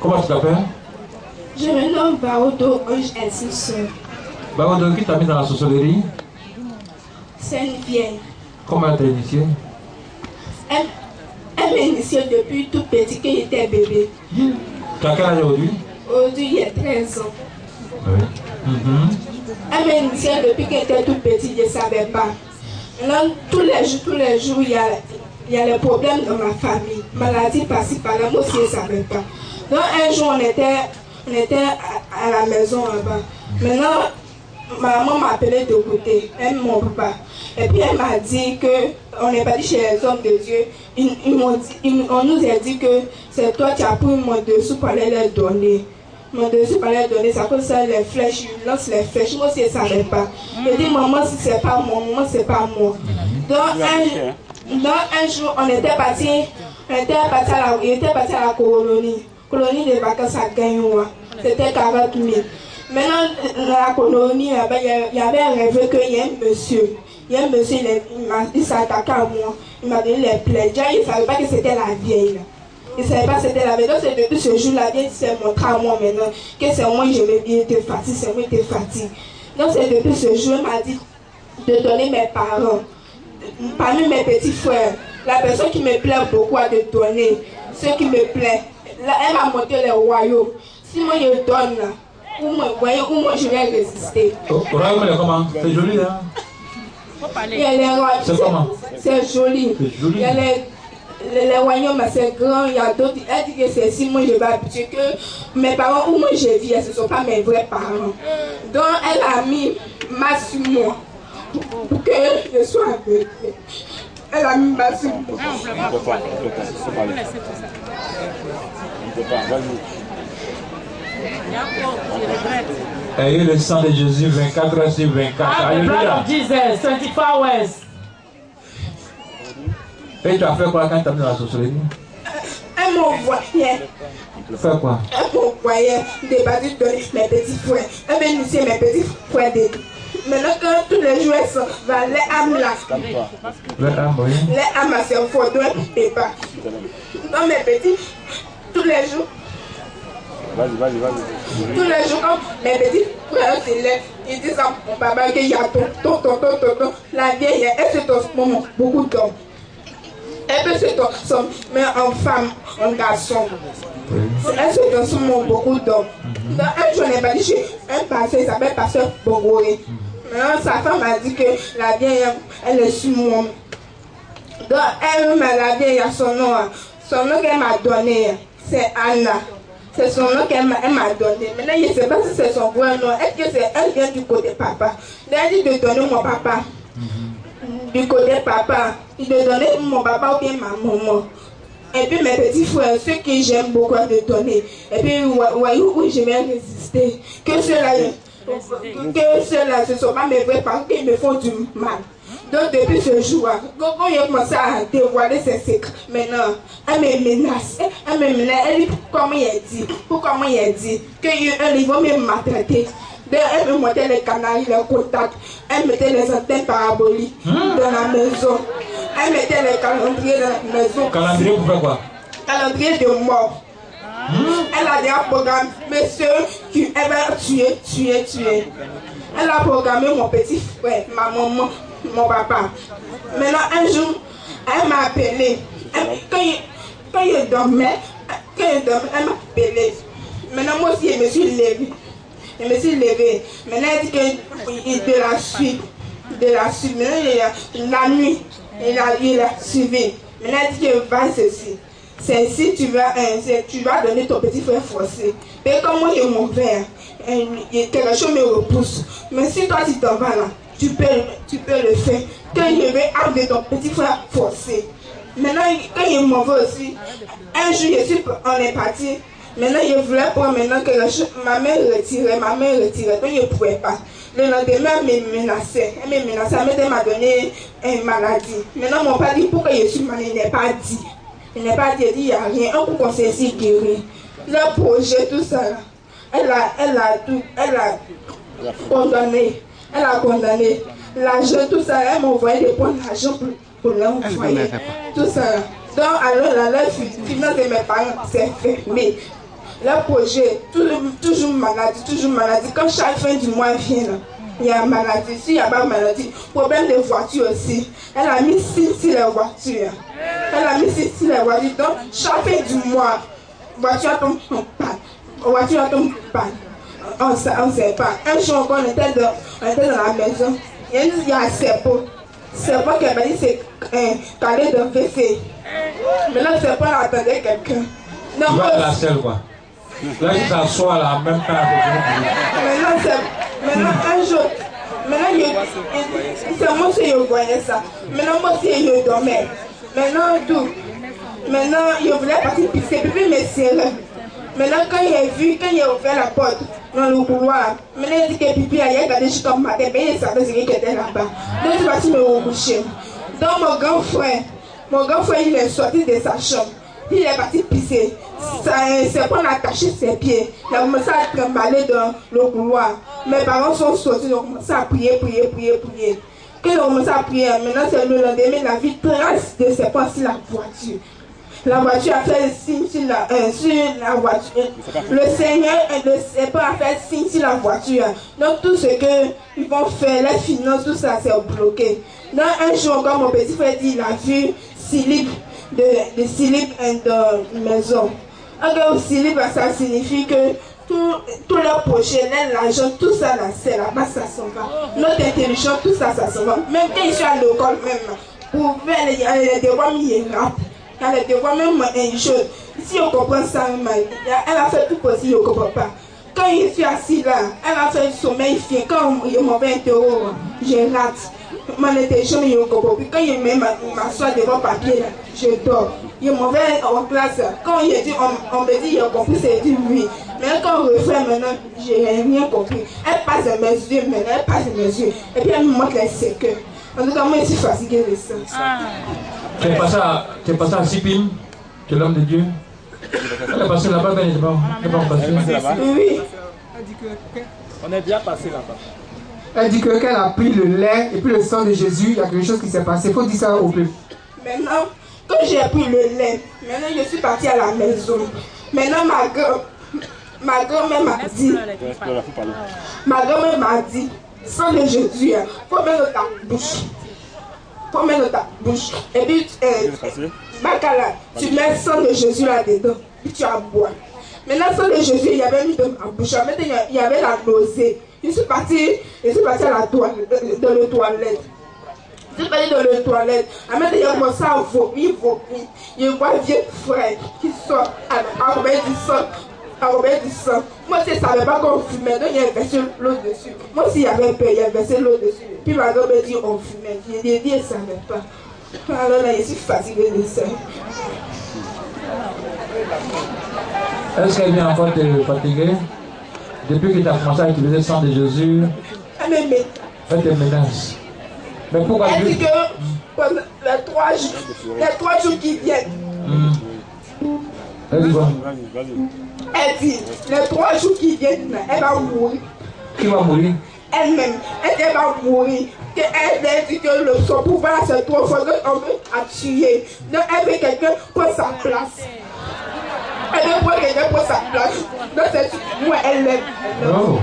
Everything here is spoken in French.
Comment tu t'appelles? Je me nomme Baodo, Ange Insisteur. Baodo, qui t'a mis dans la sorcellerie? C'est une vieille. Comment elle t'a initié? Elle m'a initié depuis tout petit quand j'étais bébé. Tu as quel âge aujourd'hui? Aujourd'hui, il y a 13 ans. Oui. Elle m'a initié depuis qu'elle était tout petit, je ne savais pas. Maintenant, tous les jours, il y a les problèmes dans ma famille. Maladie par-ci, par-là, moi aussi, je ne savais pas. Donc, un jour, on était à la maison là-bas. Maintenant, ma maman m'a appelé de côté, elle mon papa. Et puis, elle m'a dit qu'on n'est pas dit chez les hommes de Dieu. On nous a dit que c'est toi qui as pris mon dessous pour aller les donner. Mon dessous pour aller les donner, ça cause ça, les flèches, je lance les flèches. Moi aussi, je ne savais pas. Je dis, maman, si c'est pas moi, maman, c'est pas moi. Donc, un jour, on était parti à la colonie. Colonie de vacances à Gagnoua. C'était 40 000. Maintenant, dans la colonie, il y avait un rêve qu'il y a un monsieur. Il y a un monsieur, il s'est attaqué à moi. Il m'a donné les plaies. Déjà, il ne savait pas que c'était la vieille. Il ne savait pas que c'était la vieille. Donc, c'est depuis ce jour-là, il s'est montré à moi maintenant que c'est moi qui j'aimais bien te fatiguer, c'est moi qui te fatigue. Donc, c'est depuis ce jour, il m'a dit de donner mes parents. Parmi mes petits frères, la personne qui me plaît beaucoup à te donner, ce qui me plaît, là, elle m'a montré les royaumes. Si moi je donne là, où moi je vais résister. Royaume, comment? C'est joli, hein? C'est comment? C'est joli. Il y a les royaumes, c'est grand, il y a d'autres. Elle dit que c'est si moi je vais habituer que mes parents où moi je vis, ce ne sont pas mes vrais parents. Donc elle a mis ma sur moi pour que je sois avec elle. Elle a mis ma sur moi. On ne peut pas. Ayez le sang de Jésus 24 heures sur 24. Alléluia. Jesus, 24 hours. Et tu as fait quoi quand tu as mis dans la sorcellerie? Elle m'envoyait. Fais quoi? Elle m'envoyait des bâtis de mes petits frères. Elle m'a initié mes petits frères. Maintenant, quand tous les jours, elles sont dans les âmes là. Les âmes, oui. Les âmes, c'est fort, donc elle ne peut pas. Donc mes petits, tous les jours. Vas-y. Tous les jours, quand mes petits frères se lèvent, ils disent à mon papa qu'il y a ton. La vieille, elle se transforme beaucoup d'hommes. Elle peut se transformer en femme, en garçon. Elle se transforme beaucoup d'hommes. Dans un jour, on est parti chez un pasteur, il s'appelle Pasteur Bongoré. Maintenant, sa femme a dit que la vieille, elle est sur moi. Donc, elle, la vieille, a son nom. Son nom qu'elle m'a donné, c'est Anna. C'est son nom qu'elle m'a donné. Maintenant, je ne sais pas si c'est son vrai nom. Est-ce que elle vient du côté papa? Elle dit de donner mon papa. Du côté papa. Il de donner mon papa ou bien ma maman. Et puis mes petits frères, ceux que j'aime beaucoup de donner. Et puis, où je vais résister. Que ceux-là, ce ne sont pas mes vrais parents qui me font du mal. Donc depuis ce jour, quand j'ai commencé à dévoiler ses secrets, maintenant, elle me menace. Elle dit comment il a dit qu'ils vont me maltraiter. Elle me montrait les canaries, les contacts. Elle mettait les antennes paraboliques dans la maison. Elle mettait les calendriers dans la maison. Calendrier pour faire quoi? Calendrier de mort. Elle a déjà programmé ceux qui va tuer. Elle a programmé mon petit frère, ma maman, mon papa. Maintenant, un jour, elle m'a appelé. Quand il dormait, elle m'a appelé. Maintenant, moi aussi, je me suis levée. Maintenant, elle dit que de la suite. Maintenant, la nuit, il a suivi. Maintenant, elle dit que va ceci. C'est si tu vas donner ton petit frère forcé. Mais comme moi, il est mauvais. Quelque chose me repousse. Mais si toi, tu t'en vas là, tu peux le faire. Quand je vais amener ton petit frère forcé. Maintenant, quand il m'en va aussi, un jour, on est parti. Maintenant, je voulais prendre maintenant quelque chose. Ma mère retirait. Donc, je ne pouvais pas. Le lendemain, elle me menaçait. Elle m'a donné une maladie. Maintenant, mon père dit pourquoi je suis malade. Il n'est pas dit. Il dit, il n'y a rien. Un coup qu'on s'est si guéri. Le projet, tout ça. Elle a condamné. L'argent, tout ça. Elle m'a envoyé des points d'argent pour l'envoyer. Tout ça. Donc, alors, la finance de mes parents s'est fermée. le projet, toujours maladie. Quand chaque fin du mois vient, là, il y a maladie. S'il n'y a pas maladie, problème de voiture aussi. Elle a mis 6 sur les voitures. Donc, chaque fin du mois, voiture tombe en panne. On ne sait pas. Un jour, on était dans la maison. Il y a un serpent. Serpent qui m'a dit c'est calé dans le WC. Maintenant, le serpent attendait quelqu'un. Tu vas à la selle, quoi. Là, il s'assoit là, en même temps. Maintenant, un jour, c'est moi qui voyais ça. Maintenant, moi aussi, je dormais. Maintenant, il voulait partir pisser. Puis, mais serré. Maintenant, quand il a ouvert la porte dans le couloir, maintenant il dit que Pipi a regardé juste comme matin, mais il savait ce qui était là-bas. Donc, il va me recoucher. Donc, mon grand frère, il est sorti de sa chambre. Il est parti pisser. C'est qu'on a attaché ses pieds. Il a commencé à trimballer dans le couloir. Mes parents sont sortis, ils ont commencé à prier. Quand ils ont commencé à prier, maintenant c'est le lendemain, la vie trace de ses pas sur la voiture. La voiture a fait le signe sur la voiture. Le Seigneur et le serpent a fait le signe sur la voiture. Donc tout ce qu'ils vont faire, les finances, tout ça, c'est bloqué. Donc un jour, comme mon petit frère dit, il a vu slip de slip dans la maison. Alors slip, ça signifie que tous les projets, l'argent, tout ça, c'est là-bas, ça s'en va. Notre intelligence, tout ça, ça s'en va. Même quand je suis à l'école, même, pour faire les devoirs, il rate. Elle était même une chose. Si on comprend ça, elle a fait tout possible, on ne comprend pas. Quand je suis assis là, elle a fait le sommeil fin. Quand je m'avais interrogé, je rate. Mon intelligence, je ne comprends plus. Quand je m'assois devant le papier, là, je dors. Je m'en vais en classe. Quand on me dit, j'ai compris, c'est dit oui. Mais quand on refait maintenant, je n'ai rien compris. Elle passe à mes yeux, maintenant, Et puis elle me montre les séquelles. En tout cas, moi, je suis fatiguée de ça. Tu es passé à Sipim, tu es l'homme de Dieu. Elle est passée là-bas, ben, oui. On est bien passé là-bas. Elle dit que qu'elle a pris le lait et puis le sang de Jésus, il y a quelque chose qui s'est passé. Il faut dire ça au peuple. Maintenant, quand j'ai pris le lait, maintenant je suis partie à la maison. Maintenant, ma grand-mère m'a dit, sang de Jésus, il faut mettre dans ta bouche. Et puis, Bakala, tu mets le sang de Jésus là-dedans, puis tu as bois. Maintenant, le sang de Jésus, il y avait mis dans ma bouche. Maintenant, il y avait la nausée. Je suis partie à la toilette, dans le toilette. Je suis partie dans le toilette. Maintenant, il a commencé à vomir. Il voit un vieux frère qui sort enrobé du sang. Moi, je ne savais pas qu'on fumait, donc il a versé l'eau dessus. Moi, s'il y avait peur, il a versé l'eau dessus. Puis ma grand-mère dit on fumait. J'ai dit, elle ne savait pas. Alors là, je suis fatiguée de ça. Est-ce qu'elle vient encore te fatiguer? Depuis que tu as commencé à utiliser le sang de Jésus, elle te menace. Mais pourquoi elle dit que pendant les 3 jours qui viennent, elle dit quoi? Elle dit, les 3 jours qui viennent, elle va mourir. Qui va mourir? Elle-même, elle va mourir. Elle dit que son pouvoir c'est trop fort, donc on veut la tuer. Donc elle veut quelqu'un pour sa place. Elle veut prendre quelqu'un pour sa place. Donc c'est moi, elle l'aime. Oh.